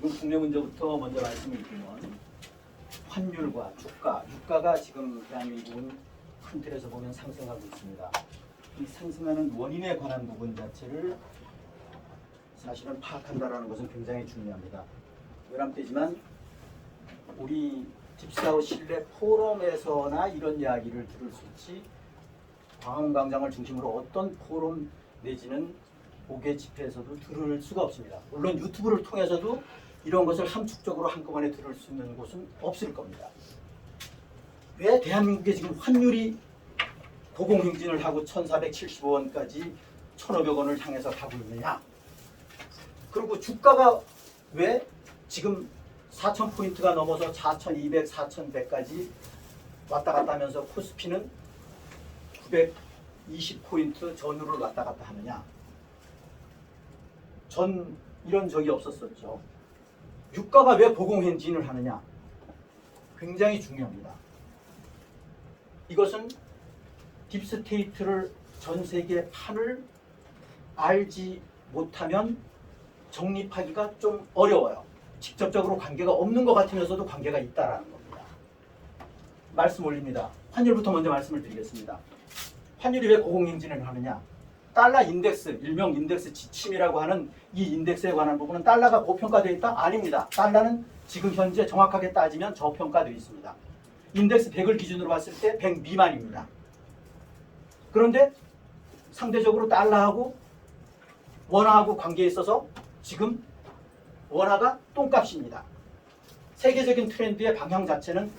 지금 국내 문제부터 먼저 말씀을 드리면 환율과 유가가 지금 대한민국은 큰 틀에서 보면 상승하고 있습니다. 이 상승하는 원인에 관한 부분 자체를 사실은 파악한다라는 것은 굉장히 중요합니다. 외람되지만 우리 딥사우스 실내 포럼에서나 이런 이야기를 들을 수 있지 광화문광장을 중심으로 어떤 포럼 내지는 5개 집회에서도 들을 수가 없습니다. 물론 유튜브를 통해서도 이런 것을 함축적으로 한꺼번에 들을 수 있는 곳은 없을 겁니다. 왜 대한민국에 지금 환율이 고공행진을 하고 1475원까지 1500원을 향해서 가고 있느냐? 그리고 주가가 왜 지금 4000포인트가 넘어서 4200, 4100까지 왔다 갔다 하면서 코스피는 920포인트 전후를 왔다 갔다 하느냐? 전 이런 적이 없었었죠. 유가가 왜 고공행진을 하느냐? 굉장히 중요합니다. 이것은 딥스테이트를 전 세계 판을 알지 못하면 정립하기가 좀 어려워요. 직접적으로 관계가 없는 것 같으면서도 관계가 있다라는 겁니다. 말씀 올립니다. 환율부터 먼저 말씀을 드리겠습니다. 환율이 왜 고공행진을 하느냐? 달러 인덱스, 일명 인덱스 지침이라고 하는 이 인덱스에 관한 부분은 달러가 고평가되어 있다? 아닙니다. 달러는 지금 현재 정확하게 따지면 저평가되어 있습니다. 인덱스 100을 기준으로 봤을 때 100 미만입니다. 그런데 상대적으로 달러하고 원화하고 관계에 있어서 지금 원화가 똥값입니다. 세계적인 트렌드의 방향 자체는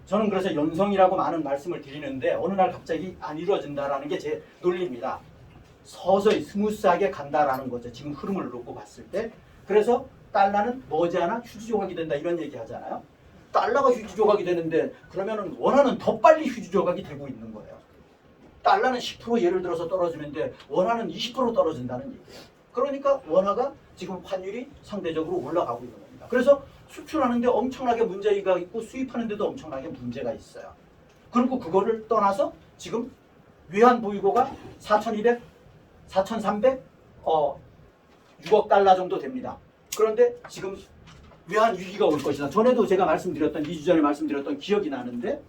저는 그래서 연성이라고 많은 말씀을 드리는데 어느 날 갑자기 안 이루어진다라는 게 제 논리입니다. 서서히 스무스하게 간다라는 거죠. 지금 흐름을 놓고 봤을 때. 그래서 달러는 머지않아 휴지 조각이 된다 이런 얘기 하잖아요. 달러가 휴지 조각이 되는데 그러면은 원화는 더 빨리 휴지 조각이 되고 있는 거예요. 달러는 10% 예를 들어서 떨어지는데 원화는 20% 떨어진다는 얘기예요. 그러니까 원화가 지금 환율이 상대적으로 올라가고 있는 겁니다. 그래서 수출하는데 엄청나게 문제가 있고 수입하는데도 엄청나게 문제가 있어요. 그리고 그거를 떠나서 지금 외환 보유고가 4,200, 4,300, 6억 달러 정도 됩니다. 그런데 지금 외환 위기가 올 것이다. 전에도 제가 말씀드렸던 2주 전에 말씀드렸던 기억이 나는데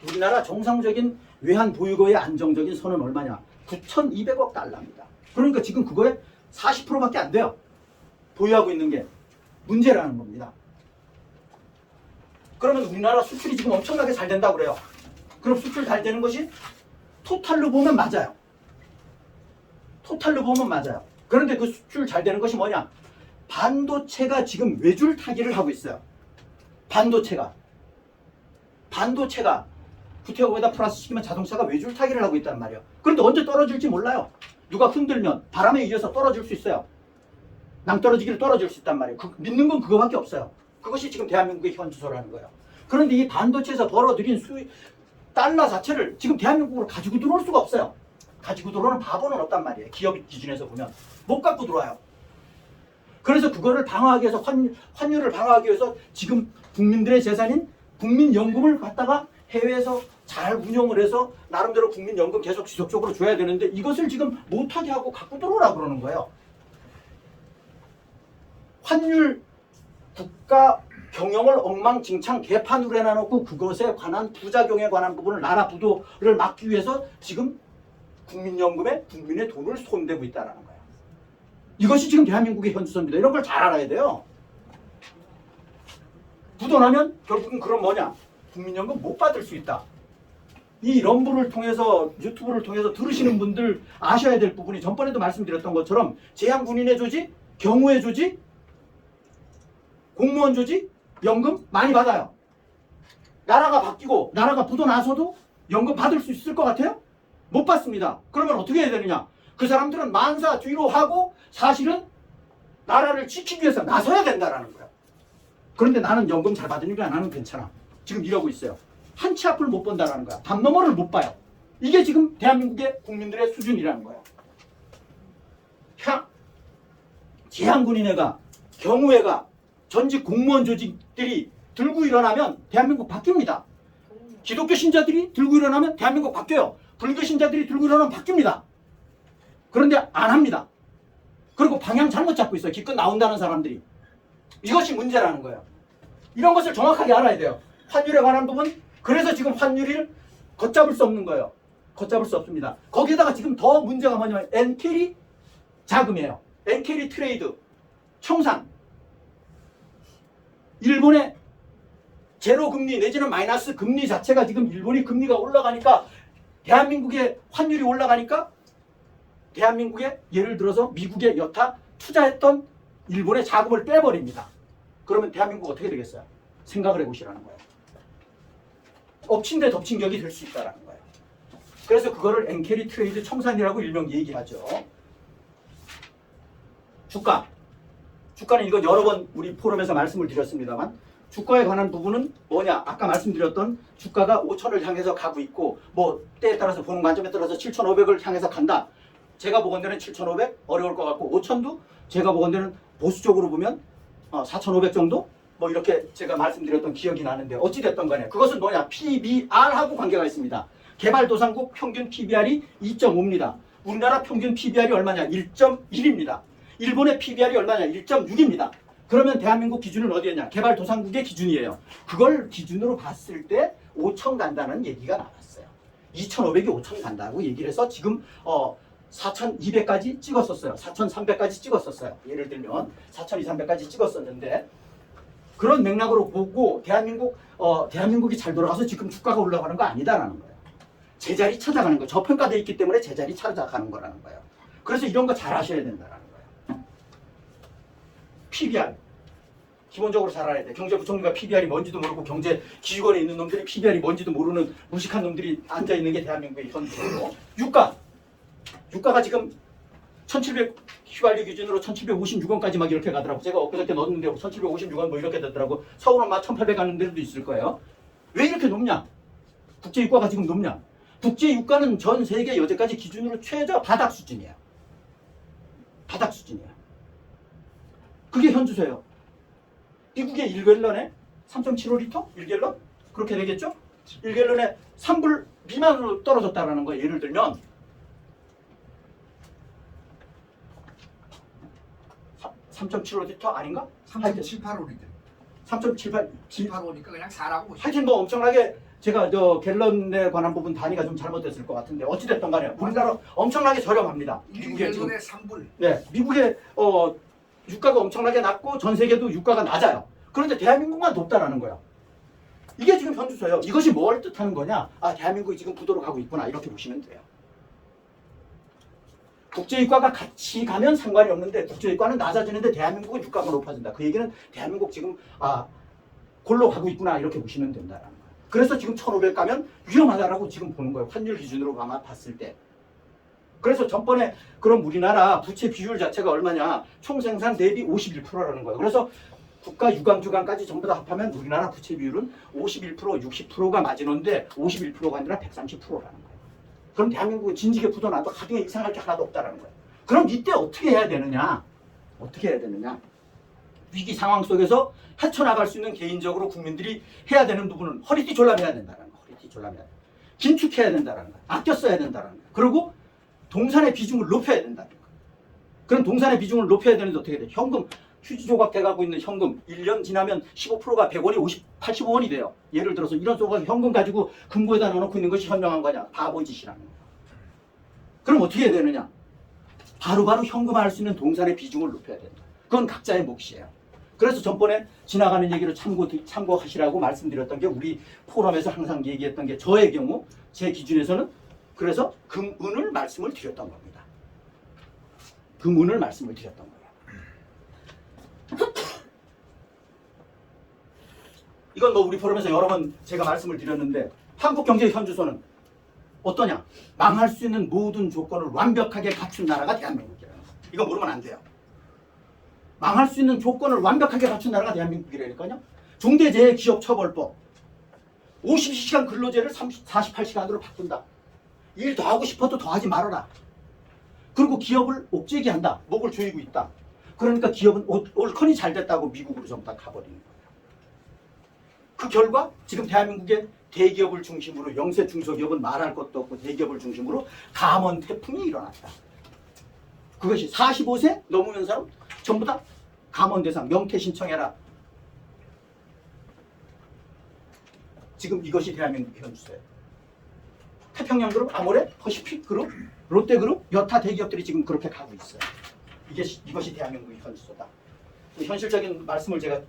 우리나라 정상적인 외환 보유고의 안정적인 선은 얼마냐? 9,200억 달러입니다. 그러니까 지금 그거에 40%밖에 안 돼요. 보유하고 있는 게 문제라는 겁니다. 그러면 우리나라 수출이 지금 엄청나게 잘 된다고 그래요. 그럼 수출 잘 되는 것이 토탈로 보면 맞아요. 토탈로 보면 맞아요. 그런데 그 수출 잘 되는 것이 뭐냐? 반도체가 지금 외줄타기를 하고 있어요. 반도체가 부태고에다 플러스 시키면 자동차가 외줄타기를 하고 있단 말이에요. 그런데 언제 떨어질지 몰라요. 누가 흔들면 바람에 의해서 떨어질 수 있어요. 낭떠러지기를 떨어질 수 있단 말이에요. 믿는 건 그거밖에 없어요. 그것이 지금 대한민국의 현주소라는 거예요. 그런데 이 반도체에서 벌어들인 수익 달러 자체를 지금 대한민국으로 가지고 들어올 수가 없어요. 가지고 들어오는 바보는 없단 말이에요. 기업 기준에서 보면 못 갖고 들어와요. 그래서 그거를 방어하기 위해서 환율을 방어하기 위해서 지금 국민들의 재산인 국민연금을 갖다가 해외에서 잘 운영을 해서 나름대로 국민연금 계속 지속적으로 줘야 되는데 이것을 지금 못하게 하고 갖고 들어오라 그러는 거예요. 환율 국가 경영을 엉망진창 개판으로 해놔놓고 그것에 관한 부작용에 관한 부분을 나라 부도를 막기 위해서 지금 국민연금에 국민의 돈을 손대고 있다는 거예요. 이것이 지금 대한민국의 현주소입니다. 이런 걸 잘 알아야 돼요. 부도나면 결국은 그럼 뭐냐? 국민연금 못 받을 수 있다. 이 럼블을 통해서 유튜브를 통해서 들으시는 분들 아셔야 될 부분이 전번에도 말씀드렸던 것처럼 제한군인의 조직, 경우의 조직, 공무원 조직, 연금 많이 받아요. 나라가 바뀌고 나라가 부도 나서도 연금 받을 수 있을 것 같아요? 못 받습니다. 그러면 어떻게 해야 되느냐? 그 사람들은 만사 뒤로 하고 사실은 나라를 지키기 위해서 나서야 된다라는 거야. 그런데 나는 연금 잘 받으니까 나는 괜찮아. 지금 이러고 있어요. 한 치 앞을 못 본다라는 거야. 담 너머를 못 봐요. 이게 지금 대한민국의 국민들의 수준이라는 거야. 제한군인회가, 경우회가, 전직 공무원 조직들이 들고 일어나면 대한민국 바뀝니다. 기독교 신자들이 들고 일어나면 대한민국 바뀌어요. 불교 신자들이 들고 일어나면 바뀝니다. 그런데 안 합니다. 그리고 방향 잘못 잡고 있어요. 기껏 나온다는 사람들이. 이것이 문제라는 거예요. 이런 것을 정확하게 알아야 돼요. 환율에 관한 부분. 그래서 지금 환율을 걷잡을 수 없는 거예요. 걷잡을 수 없습니다. 거기에다가 지금 더 문제가 뭐냐면 엔캐리 자금이에요. 엔캐리 트레이드, 청산. 일본의 제로 금리 내지는 마이너스 금리 자체가 지금 일본이 금리가 올라가니까 대한민국의 환율이 올라가니까 대한민국에 예를 들어서 미국에 여타 투자했던 일본의 자금을 빼버립니다. 그러면 대한민국 어떻게 되겠어요? 생각을 해보시라는 거예요. 엎친 데 덮친 격이 될 수 있다는 거예요. 그래서 그거를 엔캐리 트레이드 청산이라고 일명 얘기하죠. 주가는 이거 여러 번 우리 포럼에서 말씀을 드렸습니다만 주가에 관한 부분은 뭐냐? 아까 말씀드렸던 주가가 5천을 향해서 가고 있고 뭐 때에 따라서 보는 관점에 따라서 7,500을 향해서 간다. 제가 보건대는 7,500 어려울 것 같고 5천도 제가 보건대는 보수적으로 보면 4,500 정도 뭐 이렇게 제가 말씀드렸던 기억이 나는데 어찌됐던 간에 그것은 뭐냐? PBR하고 관계가 있습니다. 개발도상국 평균 PBR이 2.5입니다. 우리나라 평균 PBR이 얼마냐? 1.1입니다. 일본의 PBR이 얼마냐? 1.6입니다. 그러면 대한민국 기준은 어디였냐? 개발도상국의 기준이에요. 그걸 기준으로 봤을 때 5천 간다는 얘기가 나왔어요. 2,500이 5천 간다고 얘기를 해서 지금 4,200까지 찍었었어요. 4,300까지 찍었었어요. 예를 들면 4,200~400까지 찍었었는데 그런 맥락으로 보고 대한민국이 잘 돌아가서 지금 주가가 올라가는 거 아니다라는 거예요. 제자리 찾아가는 거예요. 저평가되어 있기 때문에 제자리 찾아가는 거라는 거예요. 그래서 이런 거 잘 아셔야 된다라는 거예요. PBR 기본적으로 잘 알아야 돼. 경제부총리가 PBR이 뭔지도 모르고 경제기획원에 있는 놈들이 PBR이 뭔지도 모르는 무식한 놈들이 앉아있는 게 대한민국의 현실이고 유가가 지금 1700 휘발유 기준으로 1756원까지 막 이렇게 가더라고. 제가 엊그저께 넣었는데 1756원 뭐 이렇게 되더라고. 서울은 막 1800 가는 데도 있을 거예요. 왜 이렇게 높냐? 국제유가가 지금 높냐? 국제유가는 전 세계 여태까지 기준으로 최저 바닥 수준이에요. 바닥 수준이에요. 그게 현주소예요. 미국의 1갤런에 3.75리터? 1갤런? 그렇게 되겠죠? 1갤런에 3불 미만으로 떨어졌다라는 거예요. 예를 들면 3.75리터 아닌가? 3.785리터. 785니까 그냥 4라고 보시면 하여튼 뭐 엄청나게 제가 갤런에 관한 부분 단위가 좀 잘못됐을 것 같은데 어찌됐든 간에 우리나라 엄청나게 저렴합니다. 미국의 지금 3불. 네, 미국의 유가가 엄청나게 낮고 전 세계도 유가가 낮아요. 그런데 대한민국만 높다라는 거예요. 이게 지금 현주소예요. 이것이 뭘 뜻하는 거냐? 아, 대한민국이 지금 부도로 가고 있구나 이렇게 보시면 돼요. 국제유가가 같이 가면 상관이 없는데 국제유가는 낮아지는데 대한민국은 유가가 높아진다. 그 얘기는 대한민국 지금 골로 가고 있구나 이렇게 보시면 된다라는 거예요. 그래서 지금 1,500 가면 위험하다라고 지금 보는 거예요. 환율 기준으로 아마 봤을 때. 그래서 전번에 그럼 우리나라 부채 비율 자체가 얼마냐? 총생산 대비 51%라는 거예요. 그래서 국가 유광주간까지 전부 다 합하면 우리나라 부채 비율은 51%, 60%가 마지노인데 51%가 아니라 130%라는 거예요. 그럼 대한민국은 진지게 부도나도 하등에 이상할 게 하나도 없다라는 거예요. 그럼 이때 어떻게 해야 되느냐? 어떻게 해야 되느냐? 위기 상황 속에서 헤쳐나갈 수 있는 개인적으로 국민들이 해야 되는 부분은 허리띠 졸라매야 된다는 거예요. 허리띠 졸라매야 돼요. 긴축해야 된다는 거예요. 아껴 써야 된다는 거예요. 그리고 동산의 비중을 높여야 된다는 거예요. 그럼 동산의 비중을 높여야 되는데 어떻게 돼요? 현금, 휴지 조각 돼가고 있는 현금 1년 지나면 15%가 100원이 85원이 돼요. 예를 들어서 이런 조각 현금 가지고 금고에다 넣어놓고 있는 것이 현명한 거냐? 바보 짓이라는 거예요. 그럼 어떻게 해야 되느냐? 바로바로 현금화할 수 있는 동산의 비중을 높여야 된다. 그건 각자의 몫이에요. 그래서 전번에 지나가는 얘기를 참고하시라고 말씀드렸던 게 우리 포럼에서 항상 얘기했던 게 저의 경우 제 기준에서는 그래서 금은을 말씀을 드렸던 겁니다. 금은을 말씀을 드렸던 거예요. 이건 뭐 우리 포럼에서 여러 번 제가 말씀을 드렸는데 한국 경제의 현주소는 어떠냐? 망할 수 있는 모든 조건을 완벽하게 갖춘 나라가 대한민국이라는 거예요. 이거 모르면 안 돼요. 망할 수 있는 조건을 완벽하게 갖춘 나라가 대한민국이라니까요. 중대재해기업처벌법 52시간 근로제를 48시간으로 바꾼다. 일 더 하고 싶어도 더 하지 말아라. 그리고 기업을 옥죄게 한다. 목을 조이고 있다. 그러니까 기업은 올컨이 잘 됐다고 미국으로 전부 다 가버리는 거예요. 그 결과 지금 대한민국의 대기업을 중심으로 영세 중소기업은 말할 것도 없고 대기업을 중심으로 감원 태풍이 일어났다. 그것이 45세 넘으면 사람 전부 다 감원대상 명태 신청해라. 지금 이것이 대한민국 현주소예요. 태평양그룹, 아모레, 퍼시픽그룹, 롯데그룹, 여타 대기업들이 지금 그렇게 가고 있어요. 이것이 대한민국의 현주소다. 현실적인 말씀을 제가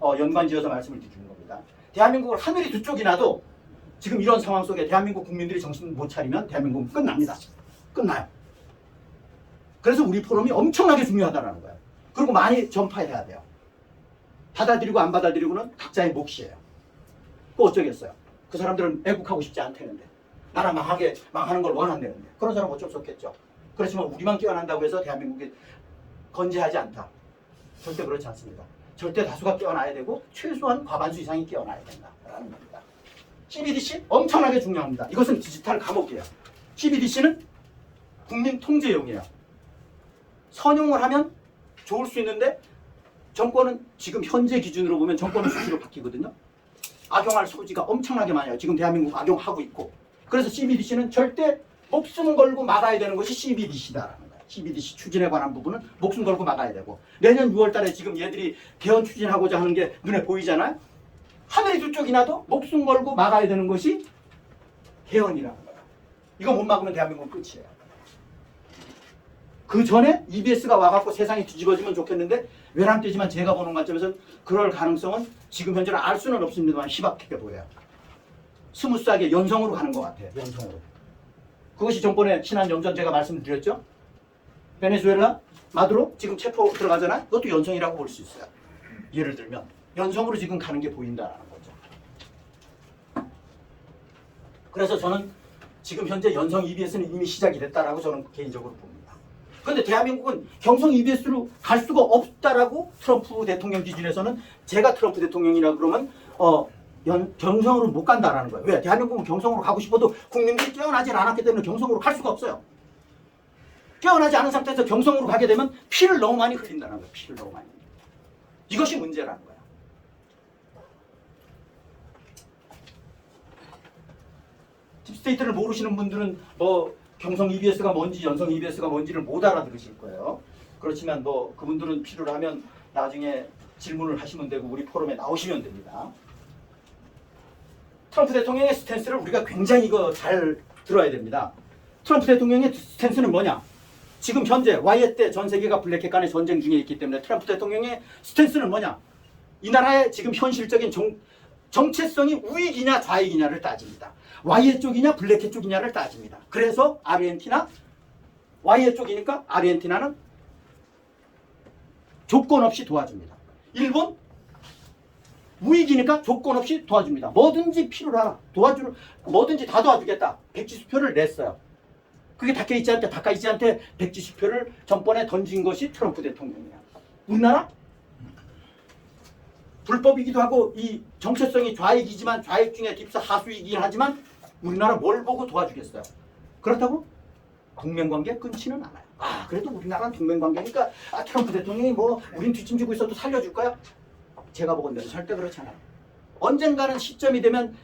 연관지어서 말씀을 드리는 겁니다. 대한민국을 하늘이 두 쪽이 나도 지금 이런 상황 속에 대한민국 국민들이 정신 못 차리면 대한민국은 끝납니다. 끝나요. 그래서 우리 포럼이 엄청나게 중요하다는 거예요. 그리고 많이 전파해야 돼요. 받아들이고 안 받아들이고는 각자의 몫이에요. 그 어쩌겠어요. 그 사람들은 애국하고 싶지 않다는데, 나라 망하는 걸 원한다는데, 그런 사람 어쩔 수 없겠죠. 그렇지만 우리만 깨어난다고 해서 대한민국이 건재하지 않다. 절대 그렇지 않습니다. 절대 다수가 깨어나야 되고 최소한 과반수 이상이 깨어나야 된다라는 겁니다. CBDC 엄청나게 중요합니다. 이것은 디지털 감옥이에요. CBDC는 국민 통제용이에요. 선용을 하면 좋을 수 있는데 정권은 지금 현재 기준으로 보면 정권은 수시로 바뀌거든요. 악용할 소지가 엄청나게 많아요. 지금 대한민국 악용하고 있고. 그래서 CBDC는 절대 목숨 걸고 막아야 되는 것이 CBDC다라는 거예요. CBDC 추진에 관한 부분은 목숨 걸고 막아야 되고, 내년 6월 달에 지금 얘들이 개헌 추진하고자 하는 게 눈에 보이잖아요. 하늘이 두 쪽이 나도 목숨 걸고 막아야 되는 것이 개헌이라는 거예요. 이거 못 막으면 대한민국은 끝이에요. 그 전에 EBS가 와갖고 세상이 뒤집어지면 좋겠는데, 외람되지만 제가 보는 관점에서는 그럴 가능성은 지금 현재는 알 수는 없습니다만 희박하게 보여요. 스무스하게 연성으로 가는 것 같아요. 연성으로. 그것이 정권의 신한 염전 제가 말씀드렸죠. 베네수엘라, 마두로 지금 체포 들어가잖아요. 그것도 연성이라고 볼 수 있어요. 예를 들면 연성으로 지금 가는 게 보인다는 거죠. 그래서 저는 지금 현재 연성 EBS는 이미 시작이 됐다라고 저는 개인적으로 봅니다. 그런데 대한민국은 경성 EBS로 갈 수가 없다라고 트럼프 대통령 기준에서는, 제가 트럼프 대통령이라 그러면 경성으로 못 간다라는 거예요. 왜? 대한민국은 경성으로 가고 싶어도 국민들이 깨어나질 않았기 때문에 경성으로 갈 수가 없어요. 깨어나지 않은 상태에서 경성으로 가게 되면 피를 너무 많이 흘린다는 거예요. 피를 너무 많이. 이것이 문제라는 거예요. 딥스테이트를 모르시는 분들은 경성 EBS가 뭔지 연성 EBS가 뭔지를 못 알아들으실 거예요. 그렇지만 그분들은 필요하면 나중에 질문을 하시면 되고 우리 포럼에 나오시면 됩니다. 트럼프 대통령의 스탠스를 우리가 굉장히 잘 들어야 됩니다. 트럼프 대통령의 스탠스는 뭐냐? 지금 현재 와이에 때 전 세계가 블랙캣 간의 전쟁 중에 있기 때문에 트럼프 대통령의 스탠스는 뭐냐? 이 나라의 지금 현실적인 정체성이 우익이냐 좌익이냐를 따집니다. 와이에 쪽이냐 블랙캣 쪽이냐를 따집니다. 그래서 아르헨티나, 와이에 쪽이니까 아르헨티나는 조건 없이 도와줍니다. 일본, 우익이니까 조건 없이 도와줍니다. 뭐든지 필요로 뭐든지 다 도와주겠다. 백지수표를 냈어요. 그게 다카이치한테 백지수표를 전번에 던진 것이 트럼프 대통령이야. 우리나라? 불법이기도 하고 이 정체성이 좌익이지만 좌익 중에 딥스 하수이긴 하지만 우리나라 뭘 보고 도와주겠어요? 그렇다고 동맹관계 끊지는 않아요. 그래도 우리나라는 동맹관계니까 트럼프 대통령이 우린 뒷짐지고 있어도 살려줄까요? 제가 보건대로 절대 그렇지 않아요. 언젠가는 시점이 되면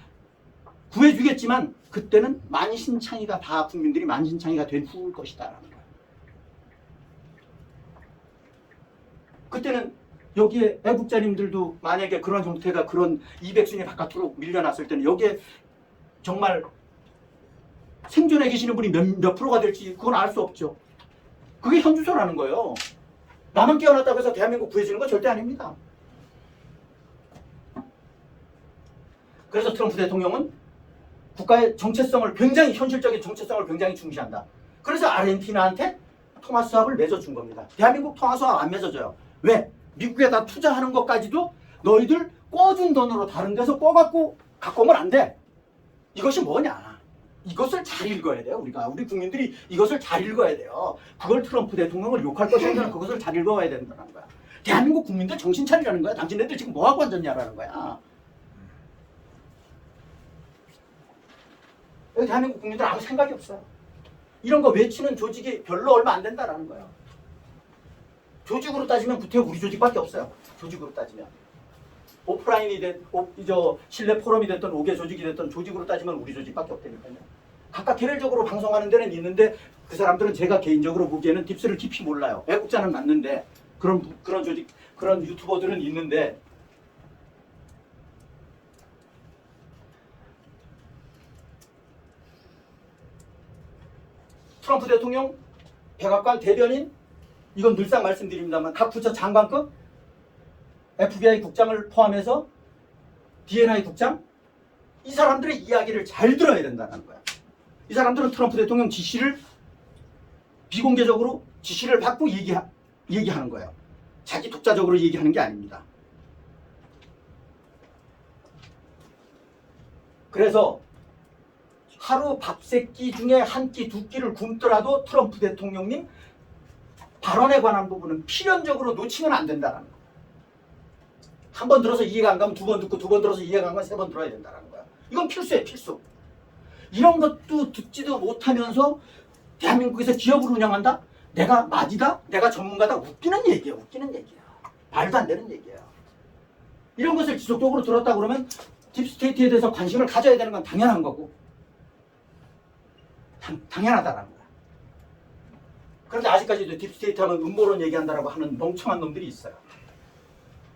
구해주겠지만 그때는 만신창이가 다 국민들이 만신창이가 된 후일 것이다라는 거예요. 그때는 여기에 애국자님들도 만약에 그런 형태가 그런 200순위 바깥으로 밀려났을 때는 여기에 정말 생존해 계시는 분이 몇 프로가 될지 그건 알 수 없죠. 그게 현주소라는 거예요. 나만 깨어났다고 해서 대한민국 구해주는 건 절대 아닙니다. 그래서 트럼프 대통령은 국가의 정체성을 굉장히, 현실적인 정체성을 굉장히 중시한다. 그래서 아르헨티나한테 통화수합을 맺어준 겁니다. 대한민국 통화수합 안 맺어줘요. 왜? 미국에다 투자하는 것까지도 너희들 꿔준 돈으로 다른 데서 꿔갖고 갖고 오면 안 돼. 이것이 뭐냐? 이것을 잘 읽어야 돼요. 우리 국민들이 이것을 잘 읽어야 돼요. 그걸 트럼프 대통령을 욕할 것이 아니라 그것을 잘 읽어야 된다는 거야. 대한민국 국민들 정신 차리라는 거야. 당신네들 지금 뭐하고 앉았냐라는 거야. 여기 대한민국 국민들 아무 생각이 없어요. 이런 거 외치는 조직이 별로 얼마 안 된다라는 거예요. 조직으로 따지면 구태여 우리 조직밖에 없어요. 조직으로 따지면. 오프라인이 실내 포럼이 됐던 5개 조직이 됐던 조직으로 따지면 우리 조직밖에 없다니까요. 각각 개별적으로 방송하는 데는 있는데 그 사람들은 제가 개인적으로 보기에는 딥스를 깊이 몰라요. 애국자는 맞는데 그런 조직 그런 유튜버들은 있는데 트럼프 대통령, 백악관 대변인, 이건 늘상 말씀드립니다만 각 부처 장관급, FBI 국장을 포함해서 DNI 국장, 이 사람들의 이야기를 잘 들어야 된다는 거야. 이 사람들은 트럼프 대통령 지시를 비공개적으로 지시를 받고 얘기하는 거예요. 자기 독자적으로 얘기하는 게 아닙니다. 그래서 하루 밥 세 끼 중에 한 끼, 두 끼를 굶더라도 트럼프 대통령님 발언에 관한 부분은 필연적으로 놓치면 안 된다는 거예요. 한 번 들어서 이해가 안 가면 두 번 듣고, 두 번 들어서 이해가 안 가면 세 번 들어야 된다는 거야. 이건 필수예요, 필수. 이런 것도 듣지도 못하면서 대한민국에서 기업을 운영한다? 내가 맞이다? 내가 전문가다? 웃기는 얘기야, 웃기는 얘기야. 말도 안 되는 얘기야. 이런 것을 지속적으로 들었다 그러면 딥스테이트에 대해서 관심을 가져야 되는 건 당연한 거고, 당연하다라는 거야. 그런데 아직까지도 딥스테이트 하면 음모론 얘기한다라고 하는 멍청한 놈들이 있어요.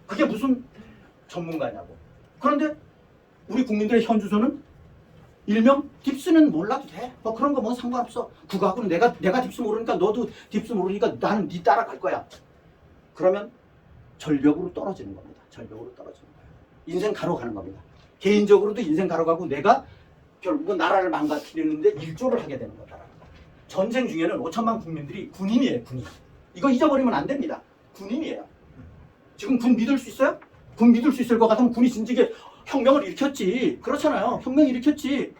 그게 무슨 전문가냐고. 그런데 우리 국민들의 현주소는 일명 딥스는 몰라도 돼. 뭐 그런 거 뭐 상관없어. 그거하고는 내가 딥스 모르니까 너도 딥스 모르니까 나는 네 따라갈 거야. 그러면 절벽으로 떨어지는 겁니다. 절벽으로 떨어지는 거예요. 인생 가로 가는 겁니다. 개인적으로도 인생 가로 가고 내가 결국은 나라를 망가뜨리는데 일조를 하게 되는 거다라는 거예요. 전쟁 중에는 5천만 국민들이 군인이에요, 군인. 이거 잊어버리면 안 됩니다. 군인이에요. 지금 군 믿을 수 있어요? 군 믿을 수 있을 것 같으면 군이 진즉에 혁명을 일으켰지. 그렇잖아요. 혁명 일으켰지.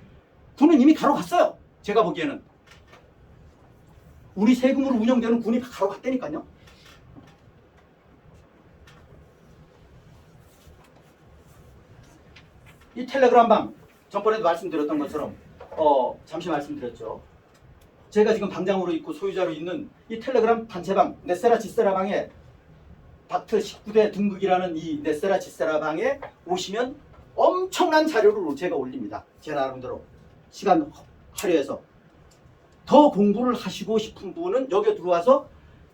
군은 이미 가로 갔어요. 제가 보기에는. 우리 세금으로 운영되는 군이 가로 갔다니까요. 이 텔레그램방, 전번에도 말씀드렸던 것처럼 잠시 말씀드렸죠. 제가 지금 방장으로 있고 소유자로 있는 이 텔레그램 단체방 넷세라 지세라 방에 바트 19대 등극이라는 이 넷세라 지세라 방에 오시면 엄청난 자료를 제가 올립니다. 제 나름대로 시간 할애해서. 더 공부를 하시고 싶은 분은 여기 들어와서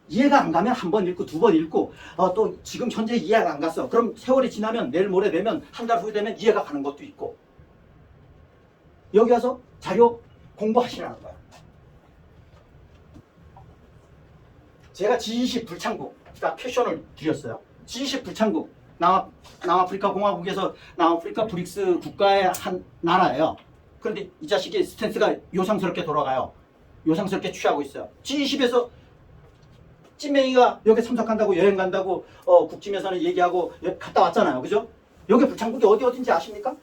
이해가 안 가면 한 번 읽고 두 번 읽고 또 지금 현재 이해가 안 갔어. 그럼 세월이 지나면 내일 모레 되면 한 달 후에 되면 이해가 가는 것도 있고. 여기 와서 자료 공부하시라는 거야. 제가 G20 불창국, 그러니까 퀘션을 드렸어요. G20 불창국, 남아프리카 공화국에서 남아프리카 브릭스 국가의 한 나라예요. 그런데 이 자식이 스탠스가 요상스럽게 돌아가요. 요상스럽게 취하고 있어요. G20에서 찐맹이가 여기 참석한다고 여행 간다고 국짐에서는 얘기하고 갔다 왔잖아요. 그죠? 여기 불창국이 어딘지 아십니까?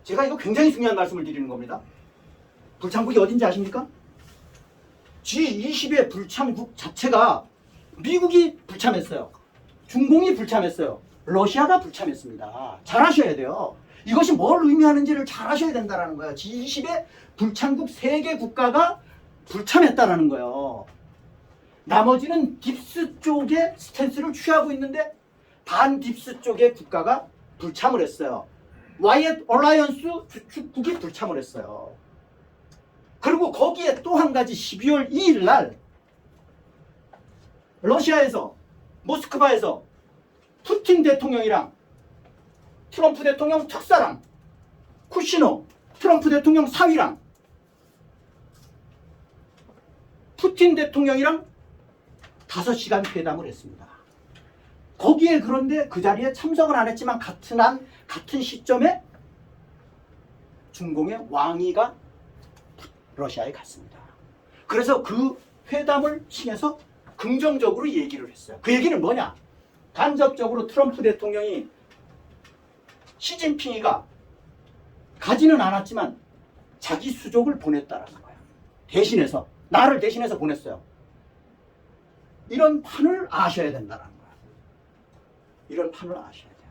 제가 이거 굉장히 중요한 말씀을 드리는 겁니다. 불창국이 어딘지 아십니까? G20의 불참국 자체가 미국이 불참했어요. 중공이 불참했어요. 러시아가 불참했습니다. 잘 아셔야 돼요. 이것이 뭘 의미하는지를 잘 아셔야 된다는 거예요. G20의 불참국 3개 국가가 불참했다는 거예요. 나머지는 딥스 쪽의 스탠스를 취하고 있는데 반딥스 쪽의 국가가 불참을 했어요. 와이엇 얼라이언스 주축국이 불참을 했어요. 그리고 거기에 또 한 가지 12월 2일 날 러시아에서 모스크바에서 푸틴 대통령이랑 트럼프 대통령 특사랑 쿠시너 트럼프 대통령 사위랑 푸틴 대통령이랑 5시간 회담을 했습니다. 거기에 그런데 그 자리에 참석은 안 했지만 같은 시점에 중공의 왕위가 러시아에 갔습니다. 그래서 그 회담을 통해서 긍정적으로 얘기를 했어요. 그 얘기는 뭐냐? 간접적으로 트럼프 대통령이 시진핑이가 가지는 않았지만 자기 수족을 보냈다라는 거예요. 대신해서 나를 대신해서 보냈어요. 이런 판을 아셔야 된다는 거예요. 이런 판을 아셔야 돼요.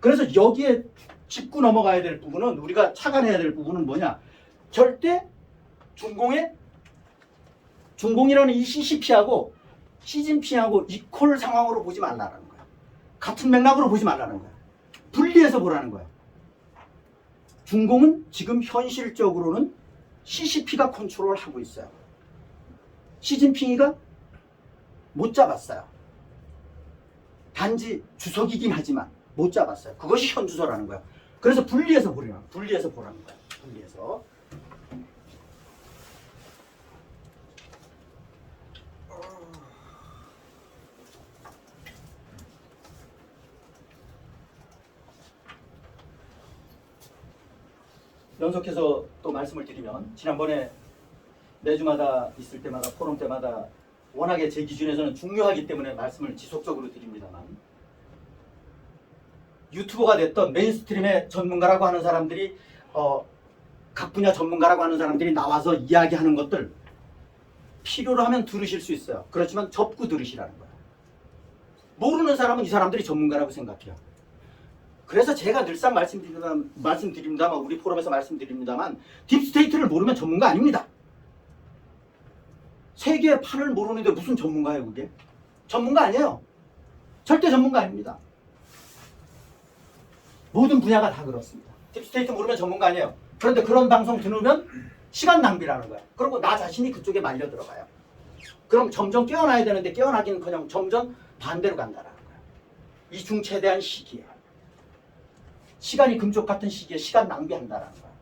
그래서 여기에 짚고 넘어가야 될 부분은 우리가 착안해야 될 부분은 뭐냐? 절대 중공이라는 이 CCP하고 시진핑하고 이퀄 상황으로 보지 말라는 거예요. 같은 맥락으로 보지 말라는 거예요. 분리해서 보라는 거예요. 중공은 지금 현실적으로는 CCP가 컨트롤을 하고 있어요. 시진핑이가 못 잡았어요. 단지 주석이긴 하지만 못 잡았어요. 그것이 현주소라는 거야. 그래서 분리해서 보라는 거야. 분리해서 보라는 거야. 분리해서. 연속해서 또 말씀을 드리면 지난번에 매주마다 있을 때마다 포럼 때마다 워낙에 제 기준에서는 중요하기 때문에 말씀을 지속적으로 드립니다만 유튜버가 됐던 메인스트림의 전문가라고 하는 사람들이 각 분야 전문가라고 하는 사람들이 나와서 이야기하는 것들 필요로 하면 들으실 수 있어요. 그렇지만 접고 들으시라는 거예요. 모르는 사람은 이 사람들이 전문가라고 생각해요. 그래서 제가 늘상 말씀드립니다만 우리 포럼에서 말씀드립니다만 딥스테이트를 모르면 전문가 아닙니다. 세계의 판을 모르는데 무슨 전문가예요 그게? 전문가 아니에요. 절대 전문가 아닙니다. 모든 분야가 다 그렇습니다. 딥스테이트 모르면 전문가 아니에요. 그런데 그런 방송 들으면 시간 낭비라는 거야. 그리고 나 자신이 그쪽에 말려 들어가요. 그럼 점점 깨어나야 되는데 깨어나기는커녕 점점 반대로 간다라는 거야. 이중체대한 시기에 시간이 금쪽 같은 시기에 시간 낭비한다라는 거야.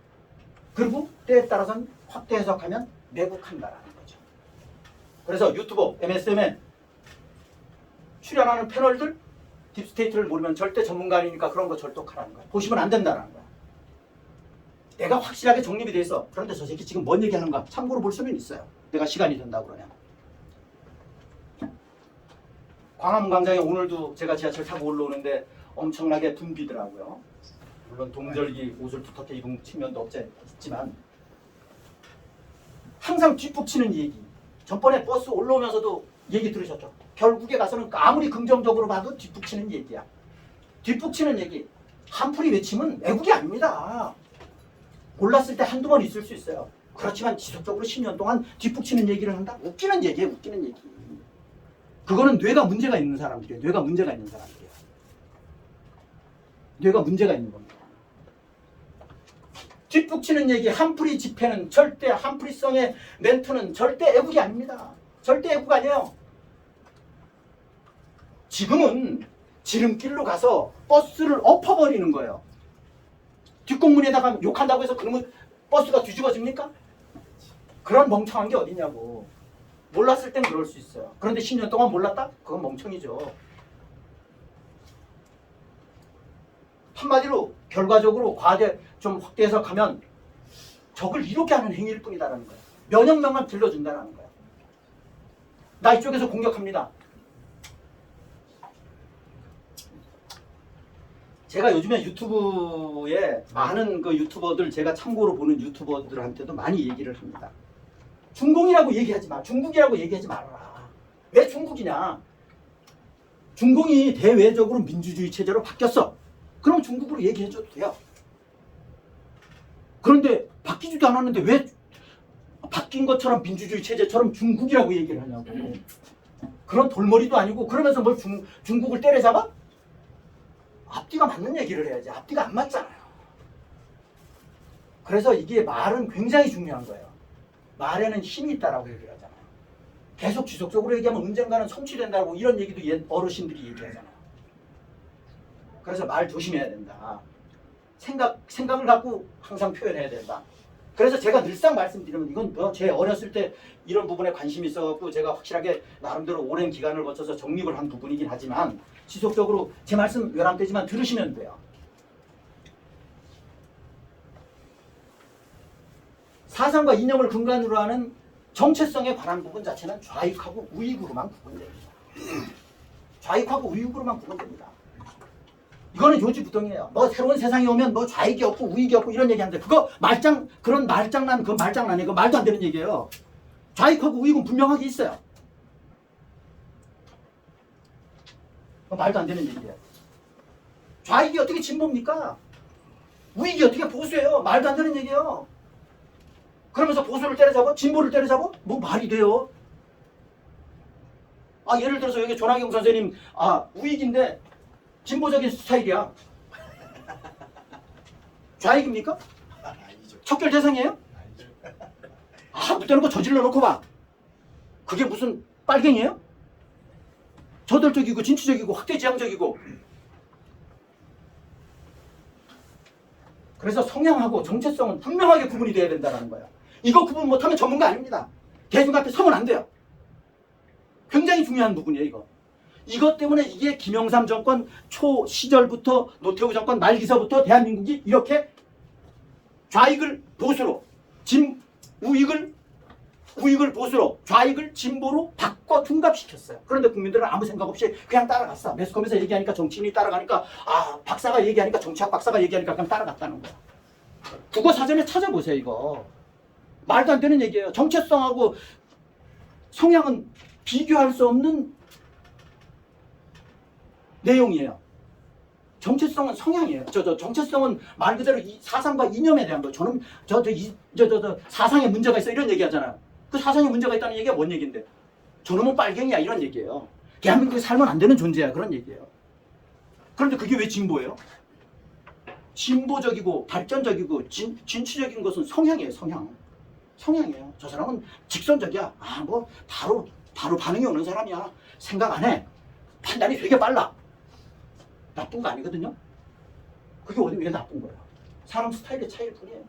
그리고 때에 따라서는 확대 해석하면 매국한다라는 거죠. 그래서 유튜버, MSM에 출연하는 패널들 딥스테이트를 모르면 절대 전문가 아니니까 그런 거 절독하라는 거야. 보시면 안 된다라는 거야. 내가 확실하게 정립이 돼 있어. 그런데 저 새끼 지금 뭔 얘기하는가 참고로 볼 수는 있어요. 내가 시간이 된다고 그러냐. 광화문 광장에 오늘도 제가 지하철 타고 올라오는데 엄청나게 붐비더라고요. 물론 동절기 옷을 두텁게 입은 측면도 없지 있지만 항상 뒷북치는 얘기. 전번에 버스 올라오면서도 얘기 들으셨죠? 결국에 가서는 아무리 긍정적으로 봐도 뒷북치는 얘기야. 뒷북치는 얘기. 한풀이 외침은 애국이 아닙니다. 몰랐을 때 한두 번 있을 수 있어요. 그렇지만 지속적으로 10년 동안 뒷북치는 얘기를 한다? 웃기는 얘기예요. 웃기는 얘기. 그거는 뇌가 문제가 있는 사람들이에요. 뇌가 문제가 있는 사람들이에요. 뇌가 문제가 있는 겁니다. 뒷북치는 얘기, 한풀이 집회는 절대, 한풀이성의 멘트는 절대 애국이 아닙니다. 절대 애국 아니에요. 지금은 지름길로 가서 버스를 엎어버리는 거예요. 뒷공문에다가 욕한다고 해서 그러면 버스가 뒤집어집니까? 그런 멍청한 게 어디냐고. 몰랐을 땐 그럴 수 있어요. 그런데 10년 동안 몰랐다? 그건 멍청이죠. 한마디로 결과적으로 과대 좀 확대 해석하면 적을 이롭게 하는 행위일 뿐이다라는 거예요. 면역력만 들려준다는 거예요. 나 이쪽에서 공격합니다. 제가 요즘에 유튜브에 많은 그 유튜버들 제가 참고로 보는 유튜버들한테도 많이 얘기를 합니다. 중공이라고 얘기하지 마. 중국이라고 얘기하지 말아라. 왜 중국이냐? 중공이 대외적으로 민주주의 체제로 바뀌었어. 그럼 중국으로 얘기해줘도 돼요. 그런데 바뀌지도 않았는데 왜 바뀐 것처럼 민주주의 체제처럼 중국이라고 얘기를 하냐고. 그런 돌머리도 아니고 그러면서 뭘 중국을 때려잡아? 앞뒤가 맞는 얘기를 해야지. 앞뒤가 안 맞잖아요. 그래서 이게 말은 굉장히 중요한 거예요. 말에는 힘이 있다라고 얘기를 하잖아요. 계속 지속적으로 얘기하면 언젠가는 성취된다고 이런 얘기도 옛 어르신들이 얘기하잖아요. 그래서 말 조심해야 된다. 생각을 갖고 항상 표현해야 된다. 그래서 제가 늘상 말씀드리면 이건 뭐 제 어렸을 때 이런 부분에 관심이 있어갖고 제가 확실하게 나름대로 오랜 기간을 거쳐서 정립을 한 부분이긴 하지만 지속적으로 제 말씀 열람되지만 들으시면 돼요. 사상과 이념을 근간으로 하는 정체성에 관한 부분 자체는 좌익하고 우익으로만 구분됩니다. 좌익하고 우익으로만 구분됩니다. 이거는 요지부동이에요. 뭐 새로운 세상이 오면 뭐 좌익이 없고 우익이 없고 이런 얘기하는데 그거 그런 말장난 그거 말장난이에요. 그거 말도 안 되는 얘기예요. 좌익하고 우익은 분명하게 있어요. 말도 안 되는 얘기예요. 좌익이 어떻게 진보입니까? 우익이 어떻게 보수예요? 말도 안 되는 얘기예요. 그러면서 보수를 때려잡아? 진보를 때려잡아? 뭐 말이 돼요? 예를 들어서 여기 조나경 선생님 우익인데 진보적인 스타일이야. 좌익입니까? 척결 대상이에요? 못되는 거 저질러 놓고 봐. 그게 무슨 빨갱이에요? 저돌적이고 진취적이고 확대지향적이고. 그래서 성향하고 정체성은 분명하게 구분이 돼야 된다는 거예요. 이거 구분 못하면 전문가 아닙니다. 대중 앞에 서면 안 돼요. 굉장히 중요한 부분이에요, 이거. 이것 때문에 이게 김영삼 정권 초 시절부터 노태우 정권 말기서부터 대한민국이 이렇게 좌익을 보수로, 우익을 보수로, 좌익을 진보로 바꿔 둔갑시켰어요. 그런데 국민들은 아무 생각 없이 그냥 따라갔어. 매스컴에서 얘기하니까 정치인이 따라가니까, 박사가 얘기하니까, 정치학 박사가 얘기하니까 그냥 따라갔다는 거야. 국어 사전에 찾아보세요, 이거. 말도 안 되는 얘기예요. 정체성하고 성향은 비교할 수 없는 내용이에요. 정체성은 성향이에요. 정체성은 말 그대로 이 사상과 이념에 대한 거예요. 저는 사상에 문제가 있어 이런 얘기 하잖아요. 그 사상에 문제가 있다는 얘기가 뭔 얘기인데? 저놈은 빨갱이야 이런 얘기예요. 대한민국에 살면 안 되는 존재야 그런 얘기예요. 그런데 그게 왜 진보예요? 진보적이고 발전적이고 진취적인 것은 성향이에요. 성향이에요. 저 사람은 직선적이야. 뭐 바로 반응이 오는 사람이야. 생각 안 해. 판단이 되게 빨라. 나쁜 거 아니거든요. 그게 왜 나쁜 거야? 사람 스타일의 차이일 뿐이에요.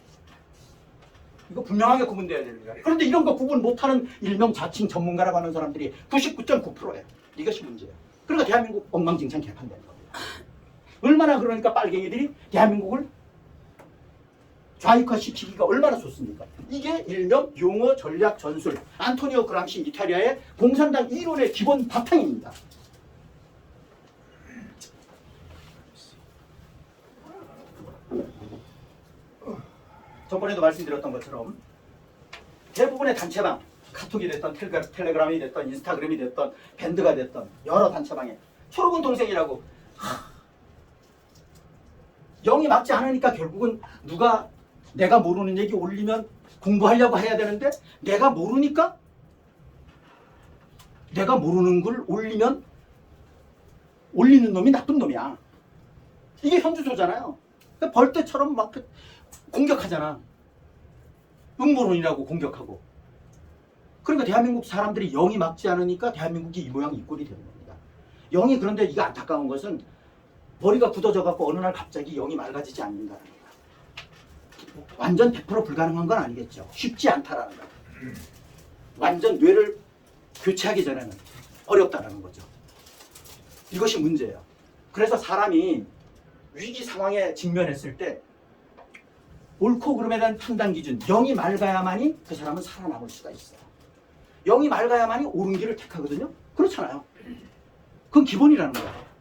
이거 분명하게 구분돼야 되는 거야. 그런데 이런 거 구분 못하는 일명 자칭 전문가라고 하는 사람들이 99.9%예요. 이것이 문제예요. 그러니까 대한민국 엉망진창 개판되는 겁니다. 얼마나 그러니까 빨갱이들이 대한민국을 좌익화시키기가 얼마나 좋습니까? 이게 일명 용어 전략 전술, 안토니오 그람시 이탈리아의 공산당 이론의 기본 바탕입니다. 저번에도 말씀드렸던 것처럼 대부분의 단체방, 카톡이 됐던 텔레그램이 됐던 인스타그램이 됐던 밴드가 됐던 여러 단체방에 초록은 동생이라고 영이 맞지 않으니까 결국은 누가 내가 모르는 얘기 올리면 공부하려고 해야 되는데 내가 모르니까 내가 모르는 걸 올리면 올리는 놈이 나쁜 놈이야. 이게 현주소잖아요. 벌떼처럼 막 공격하잖아. 음모론이라고 공격하고. 그러니까 대한민국 사람들이 영이 맞지 않으니까 대한민국이 이 모양 이 꼴이 되는 겁니다. 영이 그런데 이거 안타까운 것은 머리가 굳어져 갖고 어느 날 갑자기 영이 맑아지지 않는다는 거야. 완전 100% 불가능한 건 아니겠죠. 쉽지 않다라는 거야. 완전 뇌를 교체하기 전에는 어렵다라는 거죠. 이것이 문제예요. 그래서 사람이 위기 상황에 직면했을 때 옳고 그름에 대한 판단 기준, 영이 맑아야만이 그 사람은 살아남을 수가 있어요. 영이 맑아야만이 옳은 길을 택하거든요. 그렇잖아요. 그건 기본이라는 거야.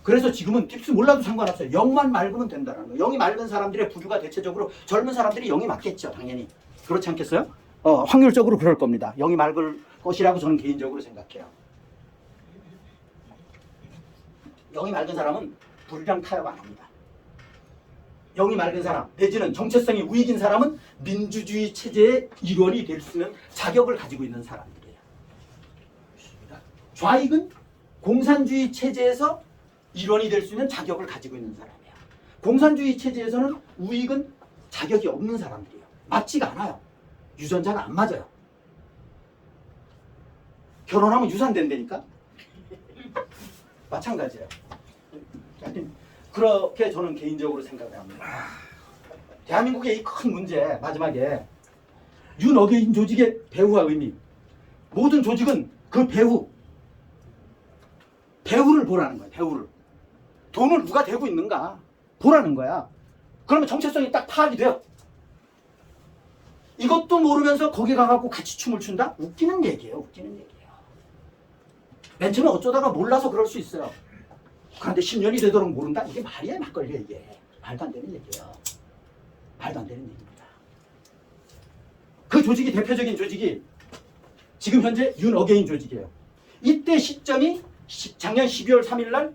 그래서 지금은 팁스 몰라도 상관없어요. 영만 맑으면 된다는 거예요. 영이 맑은 사람들의 부류가 대체적으로 젊은 사람들이 영이 맑겠죠. 당연히. 그렇지 않겠어요? 확률적으로 그럴 겁니다. 영이 맑을 것이라고 저는 개인적으로 생각해요. 영이 맑은 사람은 불량 타협 안 합니다. 영이 맑은 사람, 내지는 정체성이 우익인 사람은 민주주의 체제의 일원이 될 수 있는 자격을 가지고 있는 사람들이에요. 좌익은 공산주의 체제에서 일원이 될 수 있는 자격을 가지고 있는 사람이에요. 공산주의 체제에서는 우익은 자격이 없는 사람들이에요. 맞지가 않아요. 유전자가 안 맞아요. 결혼하면 유산된다니까? 마찬가지예요. 하여튼 그렇게 저는 개인적으로 생각을 합니다. 대한민국의 이 큰 문제, 마지막에 윤어게인 조직의 배후와 의미. 모든 조직은 그 배후를 보라는 거야. 배후를. 돈을 누가 대고 있는가 보라는 거야. 그러면 정체성이 딱 파악이 돼요. 이것도 모르면서 거기 가갖고 같이 춤을 춘다? 웃기는 얘기예요. 맨 처음에 어쩌다가 몰라서 그럴 수 있어요. 그런데 10년이 되도록 모른다? 이게 말이야, 막걸리야, 이게. 말도 안 되는 얘기예요. 말도 안 되는 얘기입니다. 그 조직이, 대표적인 조직이 지금 현재 윤어게인 조직이에요. 이때 시점이 작년 12월 3일 날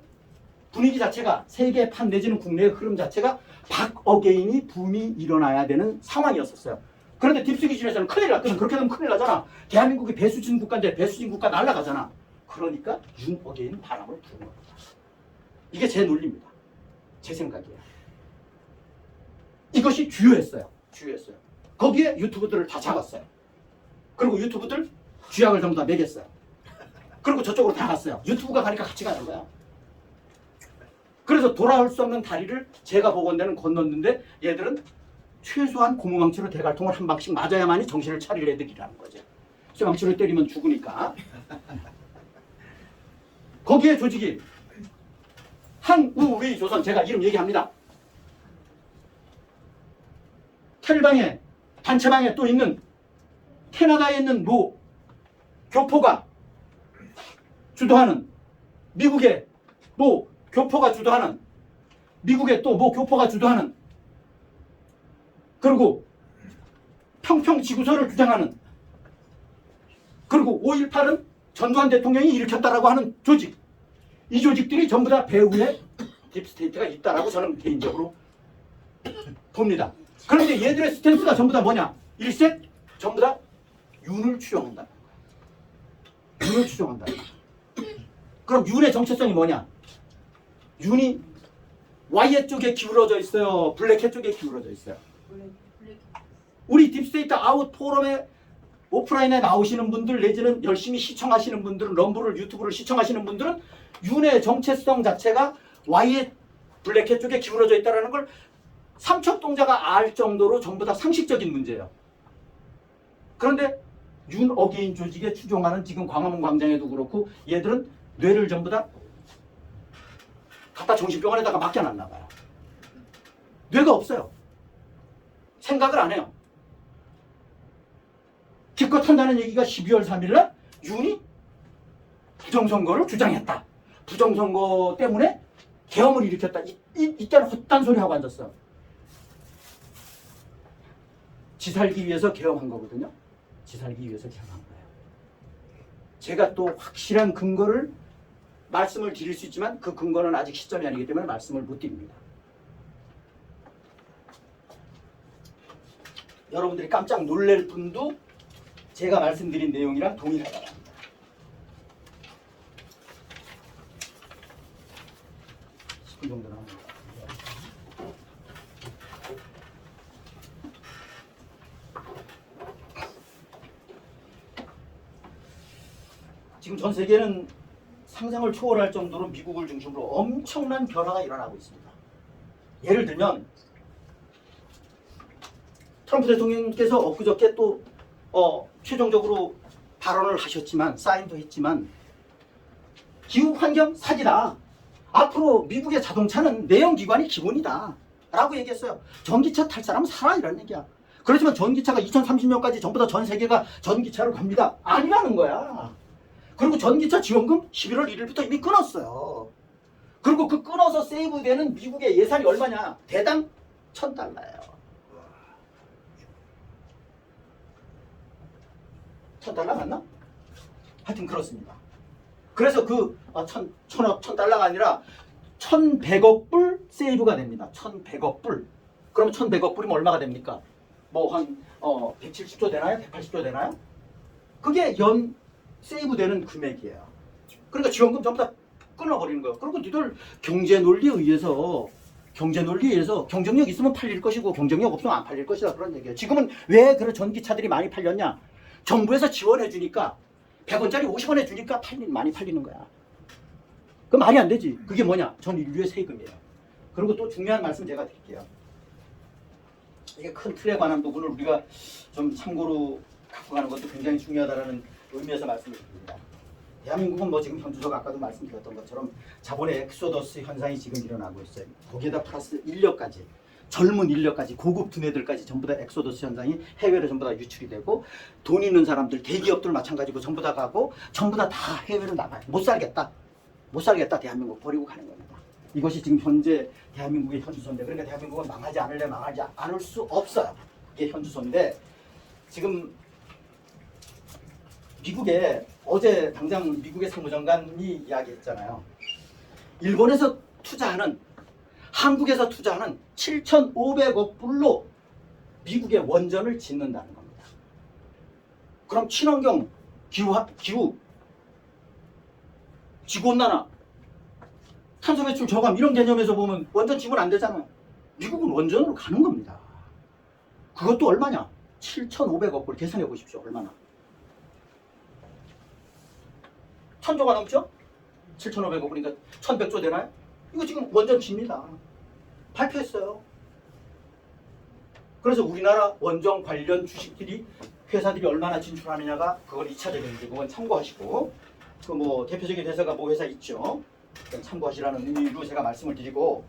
분위기 자체가 세계판 내지는 국내의 흐름 자체가 박어게인이 붐이 일어나야 되는 상황이었었어요. 그런데 딥스 기준에서는 큰일 났거든. 그렇게 되면 큰일 나잖아. 대한민국이 배수진 국가인데 배수진 국가 날아가잖아. 그러니까 윤어게인 바람을 부는 겁니다. 이게 제 논리입니다. 제 생각이에요. 이것이 주요했어요. 거기에 유튜브들을 다 잡았어요. 그리고 유튜브들 쥐약을 전부 다 먹였어요. 그리고 저쪽으로 다 갔어요. 유튜브가 가니까 같이 가는 거야. 그래서 돌아올 수 없는 다리를 제가 보건대는 건넜는데 얘들은 최소한 고무망치로 대갈통을 한 방씩 맞아야만이 정신을 차릴 애들이라는 거죠. 쇠망치로 때리면 죽으니까. 거기에 조직이 한우위 조선, 제가 이름 얘기합니다. 텔방에 단체방에 또 있는 캐나다에 있는 모 교포가 주도하는 미국의 모 교포가 주도하는 미국의 또 모 교포가 주도하는 그리고 평평지구설을 주장하는 그리고 5.18은 전두환 대통령이 일으켰다라고 하는 조직, 이 조직들이 전부 다 배후에 딥스테이트가 있다라고 저는 개인적으로 봅니다. 그런데 얘들의 스탠스가 전부 다 뭐냐? 일색 전부 다 윤을 추종한다. 윤을 추종한다. 그럼 윤의 정체성이 뭐냐? 윤이 Y의 쪽에 기울어져 있어요? 블랙의 쪽에 기울어져 있어요? 우리 딥스테이트 아웃 포럼에 오프라인에 나오시는 분들 내지는 열심히 시청하시는 분들은 럼블을 유튜브를 시청하시는 분들은 윤의 정체성 자체가 Y의 블랙의 쪽에 기울어져 있다는 걸 삼척동자가 알 정도로 전부 다 상식적인 문제예요. 그런데 윤 어게인 조직에 추종하는 지금 광화문 광장에도 그렇고 얘들은 뇌를 전부 다 갖다 정신병원에다가 맡겨놨나 봐요. 뇌가 없어요. 생각을 안 해요. 기껏 한다는 얘기가 12월 3일날 윤이 부정선거를 주장했다. 부정선거 때문에 계엄을 일으켰다. 이때는 헛단 소리 하고 앉았어. 지 살기 위해서 계엄한 거거든요. 지 살기 위해서 계엄한 거예요. 제가 또 확실한 근거를 말씀을 드릴 수 있지만 그 근거는 아직 시점이 아니기 때문에 말씀을 못 드립니다. 여러분들이 깜짝 놀랄 분도 제가 말씀드린 내용이랑 동일하다고 합니다. 그 정도는 합니다. 지금 전 세계는 상상을 초월할 정도로 미국을 중심으로 엄청난 변화가 일어나고 있습니다. 예를 들면 트럼프 대통령께서 엊그저께 또 최종적으로 발언을 하셨지만 사인도 했지만 기후환경 사기다. 앞으로 미국의 자동차는 내연기관이 기본이다 라고 얘기했어요. 전기차 탈 사람은 살아 이런 얘기야. 그렇지만 전기차가 2030년까지 전부 다 전 세계가 전기차로 갑니다. 아니라는 거야. 그리고 전기차 지원금 11월 1일부터 이미 끊었어요. 그리고 그 끊어서 세이브되는 미국의 예산이 얼마냐? 대당 $1,000. $1,000 맞나? 하여튼 그렇습니다. 그래서 그 $1,000가 아니라 1,100억 불 세이브가 됩니다. 1,100억 불. 그럼 1,100억 불이면 얼마가 됩니까? 뭐 한 170조 되나요? 180조 되나요? 그게 연 세이브되는 금액이에요. 그러니까 지원금 전부 다 끊어버리는 거예요. 그리고 니들 경제 논리에 의해서 경쟁력 있으면 팔릴 것이고 경쟁력 없으면 안 팔릴 것이다 그런 얘기예요. 지금은 왜 그런 전기차들이 많이 팔렸냐? 정부에서 지원해 주니까 100원짜리 50원에 주니까 많이 팔리는 거야. 그 말이 안 되지. 그게 뭐냐? 전 인류의 세금이에요. 그리고 또 중요한 말씀 제가 드릴게요. 이게 큰 틀에 관한 부분을 우리가 좀 참고로 갖고 가는 것도 굉장히 중요하다는 의미에서 말씀을 드립니다. 대한민국은 뭐 지금 현주석 아까도 말씀드렸던 것처럼 자본의 엑소더스 현상이 지금 일어나고 있어요. 거기에다 플러스 인력까지, 젊은 인력까지, 고급 두뇌들까지 전부 다 엑소더스 현상이 해외로 전부 다 유출이 되고 돈 있는 사람들, 대기업들 마찬가지고 전부 다 가고 전부 다 해외로 나가요. 못 살겠다 대한민국 버리고 가는 겁니다. 이것이 지금 현재 대한민국의 현주소인데 그러니까 대한민국은 망하지 않을래 망하지 않을 수 없어요. 이게 현주소인데 지금 미국에 어제 당장 미국의 상무장관이 이야기했잖아요. 일본에서 투자하는 한국에서 투자하는 7,500억 불로 미국의 원전을 짓는다는 겁니다. 그럼 친환경, 기후, 지구온난화, 탄소 배출 저감 이런 개념에서 보면 원전 지면 안 되잖아요. 미국은 원전으로 가는 겁니다. 그것도 얼마냐? 7,500억 불 계산해 보십시오. 얼마나? 천조가 넘죠? 7,500억 그러니까 1,100조 되나요? 이거 지금 원전 집니다. 발표했어요. 그래서 우리나라 원전 관련 주식들이 회사들이 얼마나 진출하느냐가 그건 2차적인 문제. 그건 참고하시고 그 뭐 대표적인 회사가 뭐 회사 있죠. 그건 참고하시라는 의미로 제가 말씀을 드리고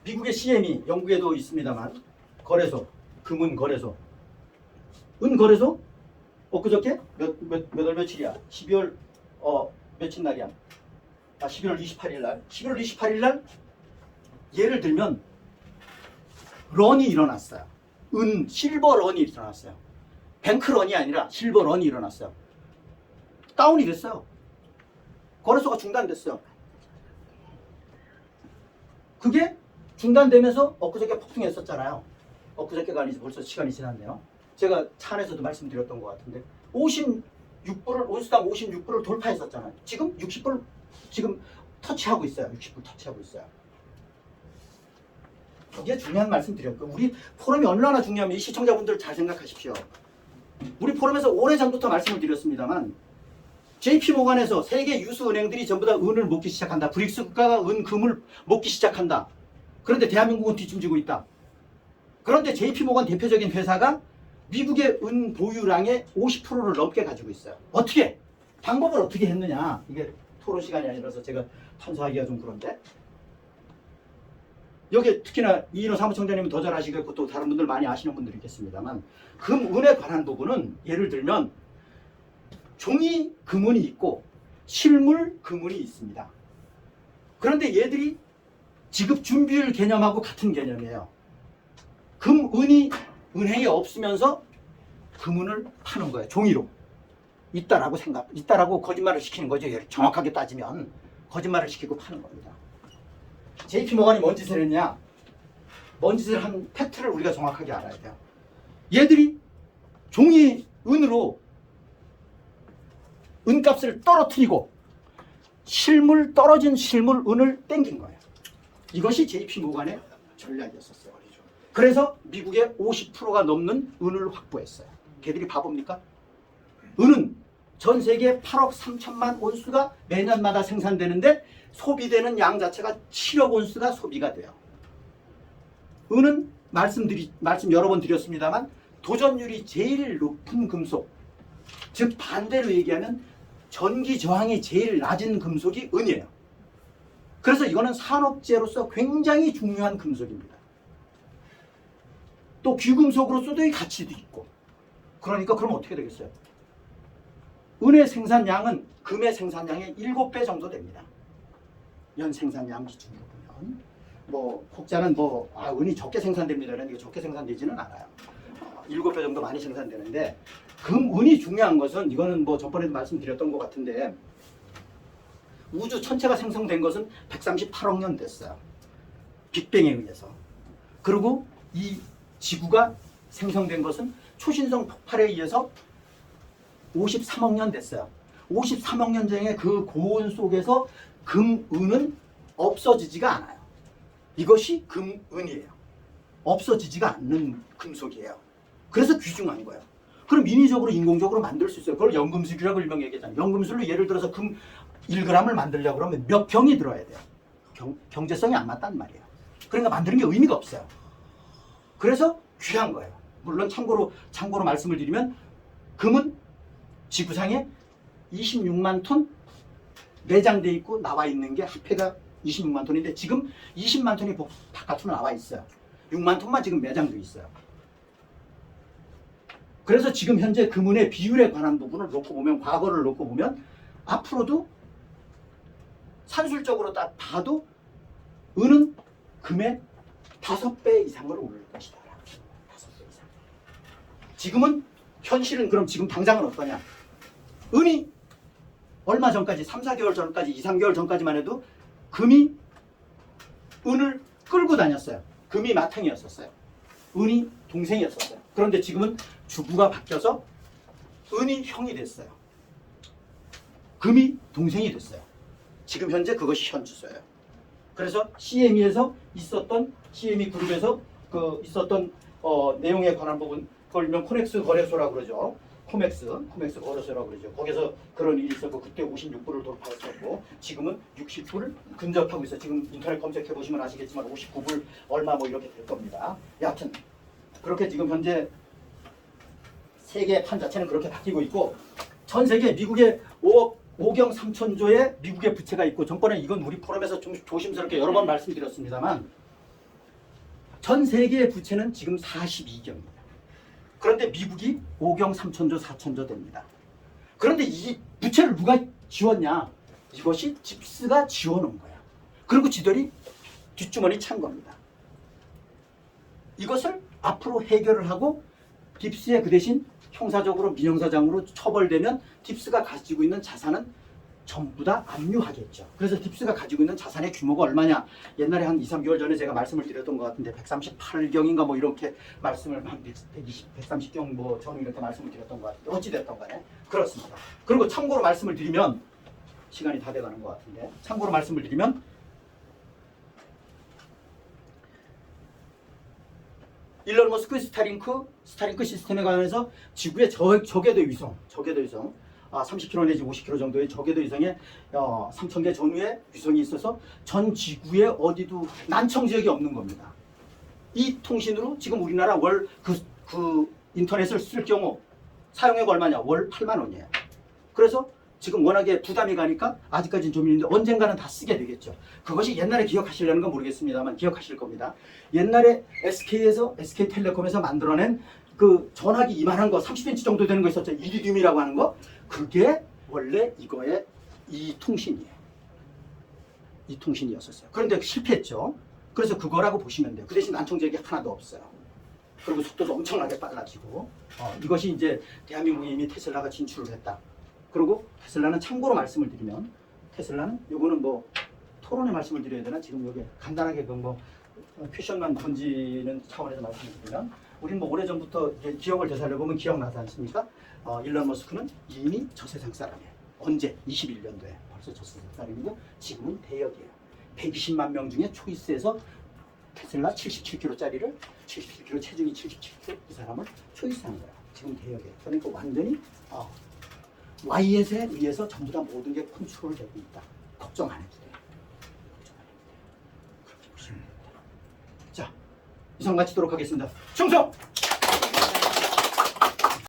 미국의 CME 영국에도 있습니다만 거래소 금은 거래소 은거래소 엊그저께 몇월 며칠이야? 12월 며칠 날이야? 12월 28일 날 11월 28일 날 예를 들면 런이 일어났어요. 실버 런이 일어났어요. 뱅크 런이 아니라 실버 런이 일어났어요. 다운이 됐어요. 거래소가 중단됐어요. 그게 중단되면서 엊그저께 폭등했었잖아요. 엊그저께가 아니지 벌써 시간이 지났네요. 제가 차 안에서도 말씀드렸던 것 같은데 56불을 온수당 56불을 돌파했었잖아요. 지금 60불 지금 터치하고 있어요. 60불 터치하고 있어요. 이게 중요한 말씀 드렸고 우리 포럼이 얼마나 중요하면 이 시청자분들 잘 생각하십시오. 우리 포럼에서 오래전부터 말씀을 드렸습니다만 JP모간에서 세계 유수 은행들이 전부 다 은을 먹기 시작한다. 브릭스 국가가 금을 먹기 시작한다. 그런데 대한민국은 뒷짐지고 있다. 그런데 JP모간 대표적인 회사가 미국의 은 보유량의 50%를 넘게 가지고 있어요. 어떻게? 방법을 어떻게 했느냐? 이게 토론 시간이 아니라서 제가 탄소하기가 좀 그런데 여기 특히나 이인호 사무총장님은 더 잘 아시겠고 또 다른 분들 많이 아시는 분들이 있겠습니다만 금은에 관한 부분은 예를 들면 종이 금은이 있고 실물 금은이 있습니다. 그런데 얘들이 지급 준비율 개념하고 같은 개념이에요. 금은이 은행에 없으면서 금은을 파는 거예요. 종이로. 있다라고 거짓말을 시키는 거죠. 정확하게 따지면 거짓말을 시키고 파는 겁니다. JP모간이 뭔 짓을 했냐? 뭔 짓을 한 팩트를 우리가 정확하게 알아야 돼요. 얘들이 종이 은으로 은값을 떨어뜨리고 떨어진 실물 은을 땡긴 거예요. 이것이 JP모간의 전략이었었어요. 그래서 미국의 50%가 넘는 은을 확보했어요. 걔들이 바보입니까? 은은 전 세계 8억 3천만 온수가 매년마다 생산되는데 소비되는 양 자체가 7억 온수가 소비가 돼요. 은은 말씀 여러 번 드렸습니다만 도전율이 제일 높은 금속, 즉 반대로 얘기하면 전기 저항이 제일 낮은 금속이 은이에요. 그래서 이거는 산업재로서 굉장히 중요한 금속입니다. 또 귀금속으로서도 가치도 있고. 그러니까 그럼 어떻게 되겠어요? 은의 생산량은 금의 생산량의 7배 정도 됩니다. 연 생산량 기준으로 보면 뭐 혹자는 은이 적게 생산됩니다. 그러니까 적게 생산되지는 않아요. 7배 정도 많이 생산되는데 은이 중요한 것은 이거는 전번에도 말씀드렸던 것 같은데 우주 전체가 생성된 것은 138억 년 됐어요. 빅뱅에 의해서. 그리고 이 지구가 생성된 것은 초신성 폭발에 의해서 53억 년 됐어요. 53억 년 전에 그 고온 속에서 금은은 없어지지가 않아요. 이것이 금은이에요. 없어지지가 않는 금속이에요. 그래서 귀중한 거예요. 그럼 인위적으로 인공적으로 만들 수 있어요. 그걸 연금술이라고 일명 얘기하잖아요. 연금술로 예를 들어서 금 1g을 만들려고 그러면 몇 병이 들어야 돼요. 경제성이 안 맞단 말이에요. 그러니까 만드는 게 의미가 없어요. 그래서 귀한 거예요. 물론 참고로 말씀을 드리면 금은 지구상에 26만 톤 내장돼 있고 나와 있는 게 합해가 26만 톤인데 지금 20만 톤이 바깥으로 나와 있어요. 6만 톤만 지금 매장돼 있어요. 그래서 지금 현재 금은의 비율에 관한 부분을 놓고 보면 과거를 놓고 보면 앞으로도 산술적으로 딱 봐도 은은 금의 5배 이상으로 오를 것이다. 5배 이상. 지금은 현실은 그럼 지금 당장은 어떠냐? 은이 얼마 전까지 3, 4개월 전까지 2, 3개월 전까지만 해도 금이 은을 끌고 다녔어요. 금이 마탱이었었어요. 은이 동생이었었어요. 그런데 지금은 주부가 바뀌어서 은이 형이 됐어요. 금이 동생이 됐어요. 지금 현재 그것이 현주소예요. 그래서 CME에서 있었던 CME 그룹에서 있었던 내용에 관한 부분 그걸 일명 코넥스 거래소라고 그러죠. 코맥스 거래소라고 그러죠. 거기서 그런 일이 있었고 그때 56불을 돌파했었고 지금은 60불을 근접하고 있어. 지금 인터넷 검색해 보시면 아시겠지만 59불 얼마 뭐 이렇게 될 겁니다. 여하튼 그렇게 지금 현재 세계 판 자체는 그렇게 바뀌고 있고 전 세계 미국의 5경 3천조의 미국의 부채가 있고 전번에 이건 우리 포럼에서 좀 조심스럽게 여러 번 말씀드렸습니다만 전 세계의 부채는 지금 42경입니다. 그런데 미국이 5경 3천조 4천조 됩니다. 그런데 이 부채를 누가 지웠냐? 이것이 집스가 지워놓은 거야. 그리고 지들이 뒷주머니 찬 겁니다. 이것을 앞으로 해결을 하고 딥스의 그 대신 형사적으로 민형사장으로 처벌되면 딥스가 가지고 있는 자산은 전부 다 압류하겠죠. 그래서 딥스가 가지고 있는 자산의 규모가 얼마냐? 옛날에 한 2, 3개월 전에 제가 말씀을 드렸던 것 같은데 138경인가 뭐 이렇게 말씀을 한 130경 뭐 저는 이렇게 말씀을 드렸던 것 같은데 어찌됐던 간에 그렇습니다. 그리고 참고로 말씀을 드리면 시간이 다 돼가는 것 같은데 참고로 말씀을 드리면 일론 머스크 스타링크 시스템에 관해서 지구의 저궤도 위성 30km 내지 50km 정도의 저궤도 위성에 3,000개 전후의 위성이 있어서 전 지구에 어디도 난청 지역이 없는 겁니다. 이 통신으로 지금 우리나라 월 그 인터넷을 쓸 경우 사용료가 얼마냐? 월 8만 원이에요. 그래서 지금 워낙에 부담이 가니까 아직까지는 좀 있는데 언젠가는 다 쓰게 되겠죠. 그것이 옛날에 기억하시려는 건 모르겠습니다만 기억하실 겁니다. 옛날에 SK텔레콤에서 만들어낸 그 전화기 이만한 거 30인치 정도 되는 거 있었죠. 이리듐이라고 하는 거. 그게 원래 이거의 이 통신이에요. 이 통신이었었어요. 그런데 실패했죠. 그래서 그거라고 보시면 돼요. 그 대신 난청지역이 하나도 없어요. 그리고 속도도 엄청나게 빨라지고 이것이 이제 대한민국에 이미 테슬라가 진출을 했다. 그리고 테슬라는 참고로 말씀을 드리면 테슬라는 요거는 뭐 토론에 말씀을 드려야 되나? 지금 여기 간단하게 그 뭐 퀘션만 던지는 차원에서 말씀을 드리면 우리는 뭐 오래전부터 기억을 되살려보면 기억나지 않습니까? 일론 머스크는 이미 저 세상 사람이에요. 언제? 21년도에 벌써 저 세상 사람이고 지금은 대역이에요. 120만 명 중에 초이스에서 테슬라 77kg짜리를 77kg 체중이 77kg 이 사람을 초이스한 거야. 지금 대역이에요. 그러니까 완전히 와이엇에 의해서 전부 다 모든 게 컨트롤되고 있다. 걱정 안 해도 돼요. 그렇게 보시면 됩니다. 자, 이상 마치도록 하겠습니다. 충성!